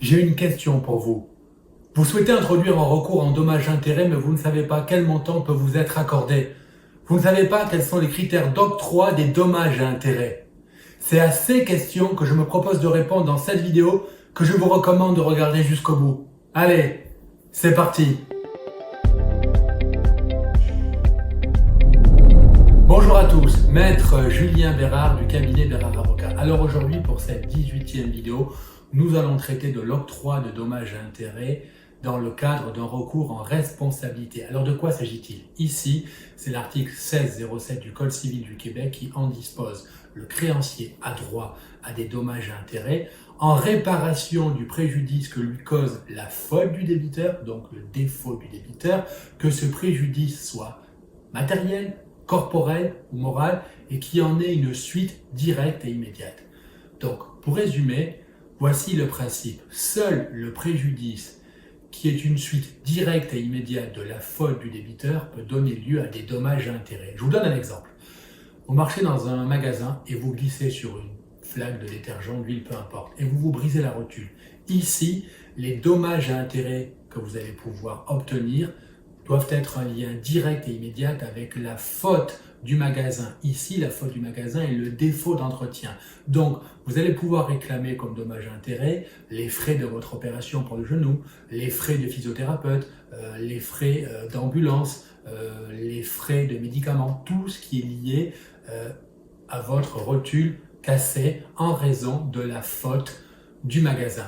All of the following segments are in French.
J'ai une question pour vous. Vous souhaitez introduire un recours en dommages-intérêts, mais vous ne savez pas quel montant peut vous être accordé. Vous ne savez pas quels sont les critères d'octroi des dommages et intérêts. C'est à ces questions que je me propose de répondre dans cette vidéo que je vous recommande de regarder jusqu'au bout. Allez, c'est parti! Bonjour à tous, maître Julien Bérard du cabinet Bérard Avocat. Alors aujourd'hui, pour cette 18e vidéo, nous allons traiter de l'octroi de dommages et intérêts dans le cadre d'un recours en responsabilité. Alors de quoi s'agit-il? Ici, c'est l'article 1607 du Code civil du Québec qui en dispose. Le créancier a droit à des dommages et intérêts en réparation du préjudice que lui cause la faute du débiteur, donc le défaut du débiteur, que ce préjudice soit matériel, corporel ou moral, et qui en est une suite directe et immédiate. Donc, pour résumer, voici le principe. Seul le préjudice qui est une suite directe et immédiate de la faute du débiteur peut donner lieu à des dommages et intérêts. Je vous donne un exemple. Vous marchez dans un magasin et vous glissez sur une flaque de détergent, d'huile, peu importe, et vous vous brisez la rotule. Ici, les dommages et intérêts que vous allez pouvoir obtenir doivent être un lien direct et immédiat avec la faute du magasin. Ici, la faute du magasin est le défaut d'entretien. Donc, vous allez pouvoir réclamer comme dommage et intérêt les frais de votre opération pour le genou, les frais de physiothérapeute, les frais d'ambulance, les frais de médicaments, tout ce qui est lié à votre rotule cassée en raison de la faute du magasin.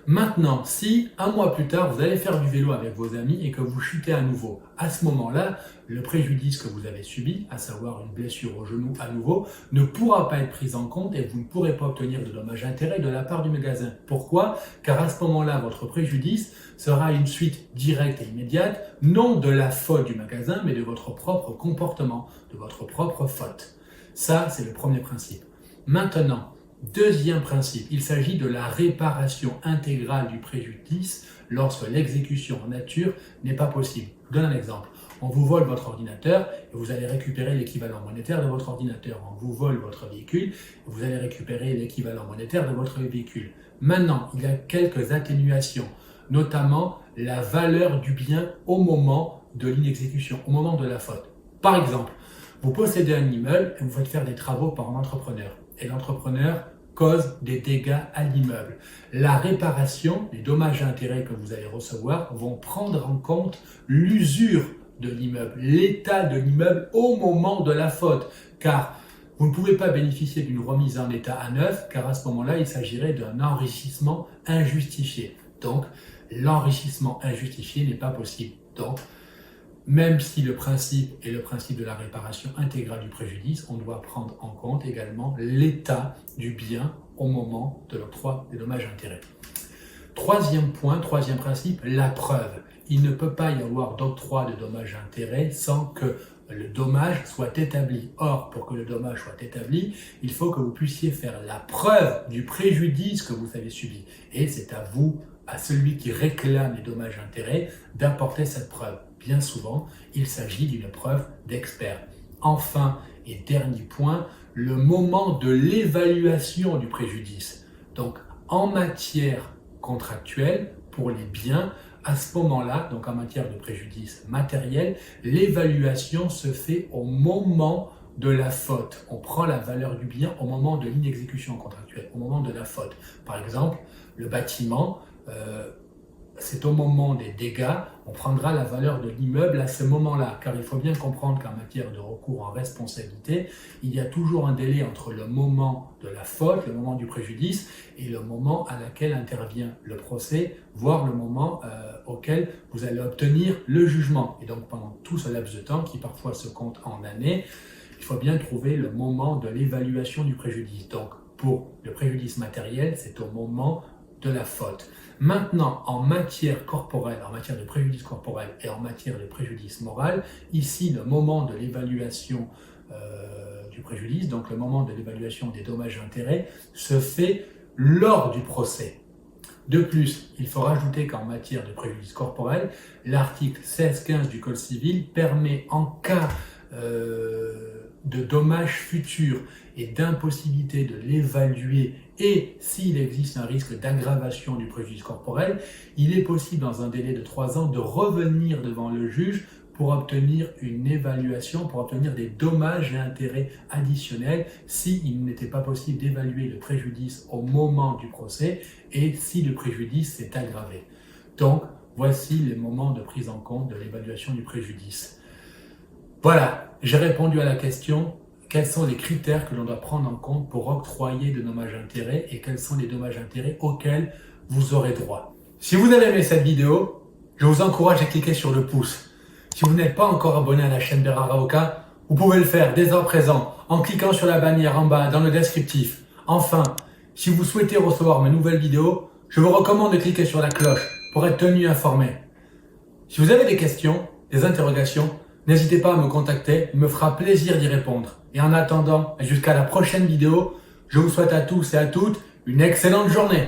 Maintenant, si un mois plus tard, vous allez faire du vélo avec vos amis et que vous chutez à nouveau, à ce moment-là, le préjudice que vous avez subi, à savoir une blessure au genou à nouveau, ne pourra pas être pris en compte et vous ne pourrez pas obtenir de dommages et intérêts de la part du magasin. Pourquoi? Car à ce moment-là, votre préjudice sera une suite directe et immédiate, non de la faute du magasin, mais de votre propre comportement, de votre propre faute. Ça, c'est le premier principe. Maintenant, deuxième principe, il s'agit de la réparation intégrale du préjudice lorsque l'exécution en nature n'est pas possible. Je vous donne un exemple. On vous vole votre ordinateur et vous allez récupérer l'équivalent monétaire de votre ordinateur. On vous vole votre véhicule et vous allez récupérer l'équivalent monétaire de votre véhicule. Maintenant, il y a quelques atténuations, notamment la valeur du bien au moment de l'inexécution, au moment de la faute. Par exemple, vous possédez un immeuble et vous faites faire des travaux par un entrepreneur. Et l'entrepreneur cause des dégâts à l'immeuble. La réparation, les dommages et intérêts que vous allez recevoir vont prendre en compte l'usure de l'immeuble, l'état de l'immeuble au moment de la faute. Car vous ne pouvez pas bénéficier d'une remise en état à neuf, car à ce moment-là, il s'agirait d'un enrichissement injustifié. Donc, l'enrichissement injustifié n'est pas possible. Donc, même si le principe est le principe de la réparation intégrale du préjudice, on doit prendre en compte également l'état du bien au moment de l'octroi des dommages et intérêts. Troisième point, troisième principe, la preuve. Il ne peut pas y avoir d'octroi de dommages et intérêts sans que le dommage soit établi. Or, pour que le dommage soit établi, il faut que vous puissiez faire la preuve du préjudice que vous avez subi. Et c'est à vous, à celui qui réclame les dommages et intérêts, d'apporter cette preuve. Bien souvent, il s'agit d'une preuve d'expert. Enfin, et dernier point, le moment de l'évaluation du préjudice. Donc, en matière contractuelle, pour les biens, à ce moment-là, donc en matière de préjudice matériel, l'évaluation se fait au moment de la faute. On prend la valeur du bien au moment de l'inexécution contractuelle, au moment de la faute. Par exemple, le bâtiment, c'est au moment des dégâts, on prendra la valeur de l'immeuble à ce moment-là, car il faut bien comprendre qu'en matière de recours en responsabilité, il y a toujours un délai entre le moment de la faute, le moment du préjudice, et le moment à laquelle intervient le procès, voire le moment auquel vous allez obtenir le jugement. Et donc pendant tout ce laps de temps, qui parfois se compte en années, il faut bien trouver le moment de l'évaluation du préjudice. Donc pour le préjudice matériel, c'est au moment de la faute. Maintenant, en matière corporelle, en matière de préjudice corporel et en matière de préjudice moral, ici, le moment de l'évaluation du préjudice, donc le moment de l'évaluation des dommages et intérêts, se fait lors du procès. De plus, il faut rajouter qu'en matière de préjudice corporel, l'article 1615 du Code civil permet, en cas de dommages futurs et d'impossibilité de l'évaluer, et s'il existe un risque d'aggravation du préjudice corporel, il est possible dans un délai de 3 ans de revenir devant le juge pour obtenir une évaluation, pour obtenir des dommages et intérêts additionnels s'il n'était pas possible d'évaluer le préjudice au moment du procès et si le préjudice s'est aggravé. Donc, voici les moments de prise en compte de l'évaluation du préjudice. Voilà, j'ai répondu à la question. Quels sont les critères que l'on doit prendre en compte pour octroyer de dommages-intérêts et quels sont les dommages-intérêts auxquels vous aurez droit. Si vous avez aimé cette vidéo, je vous encourage à cliquer sur le pouce. Si vous n'êtes pas encore abonné à la chaîne Bérard Avocat, vous pouvez le faire dès à présent en cliquant sur la bannière en bas dans le descriptif. Enfin, si vous souhaitez recevoir mes nouvelles vidéos, je vous recommande de cliquer sur la cloche pour être tenu informé. Si vous avez des questions, des interrogations, n'hésitez pas à me contacter, il me fera plaisir d'y répondre. Et en attendant, jusqu'à la prochaine vidéo, je vous souhaite à tous et à toutes une excellente journée.